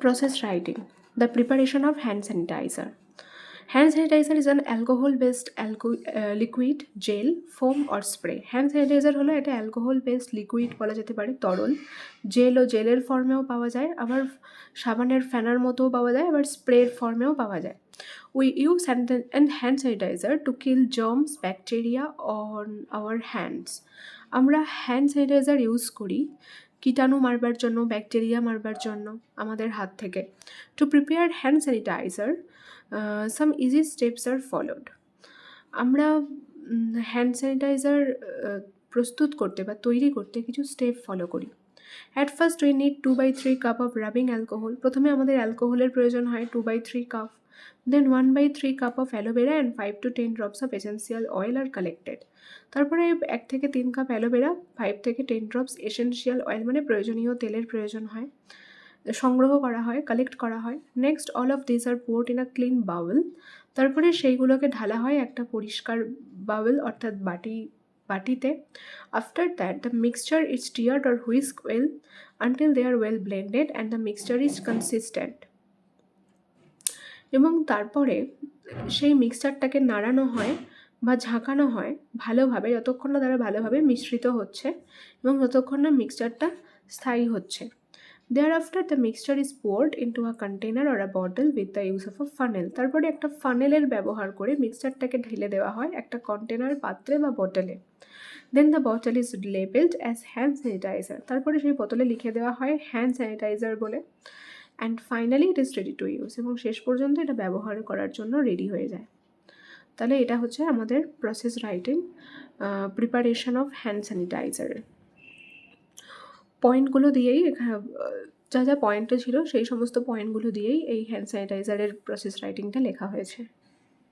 Process writing. The preparation of hand sanitizer. Hand sanitizer is an alcohol-based liquid, gel, foam or spray. Hand sanitiser হলো এটা alcohol based liquid বলা যেতে পারে, তরল। Jail ও জেলের ফর্মেও পাওয়া যায়, আবার সাবানের ফেনার মতোও পাওয়া যায়, আবার স্প্রের ফর্মেও পাওয়া যায়। We use hand sanitizer to kill germs, bacteria on our hands. আমরা হ্যান্ড স্যানিটাইজার ইউজ করি কীটাণু মারবার জন্য, ব্যাকটেরিয়া মারবার জন্য আমাদের হাত থেকে। To prepare hand sanitiser some easy steps are followed. আমরা হ্যান্ড স্যানিটাইজার প্রস্তুত করতে বা তৈরি করতে কিছু স্টেপ ফলো করি। At first we need 2/3 cup of rubbing alcohol. প্রথমে আমাদের অ্যালকোহলের প্রয়োজন হয় 2/3 cup. Then 1/3 cup of aloe vera and 5 to 10 drops of essential oil are collected. তারপরে 1 থেকে 3 কাপ অ্যালোভেরা, 5 থেকে 10 ড্রপস এসেন্সিয়াল অয়েল মানে প্রয়োজনীয় তেলের প্রয়োজন হয়, সংগ্রহ করা হয়, কালেক্ট করা হয়। Next all of this are poured in a clean bowl. তারপরে সেইগুলোকে ঢালা হয় একটা পরিষ্কার বাউল অর্থাৎ বাটিতে। After that the mixture is stirred or whisk well until they are well blended and the mixture is consistent. এবং তারপরে সেই মিক্সচারটাকে নাড়ানো হয় বা ঝাঁকানো হয় ভালোভাবে, যতক্ষণ না তারা ভালোভাবে মিশ্রিত হচ্ছে এবং যতক্ষণ না মিক্সচারটা স্থায়ী হচ্ছে। Thereafter the mixture is poured into a container or a bottle with the use of a funnel. তারপরে একটা ফানেলের ব্যবহার করে মিক্সচারটাকে ঢেলে দেওয়া হয় একটা কন্টেনার, পাত্রে বা বোতলে। Then the bottle is labeled as hand sanitizer. তারপরে সেই বোতলে লিখে দেওয়া হয় হ্যান্ড স্যানিটাইজার বলে। And finally it is ready to use. এবং শেষ পর্যন্ত এটা ব্যবহার করার জন্য রেডি হয়ে যায়। তাহলে এটা হচ্ছে আমাদের process writing, preparation of hand স্যানিটাইজারের পয়েন্টগুলো দিয়েই, যা যা পয়েন্টে ছিল সেই সমস্ত পয়েন্টগুলো দিয়েই এই হ্যান্ড স্যানিটাইজারের প্রসেস রাইটিংটা লেখা হয়েছে।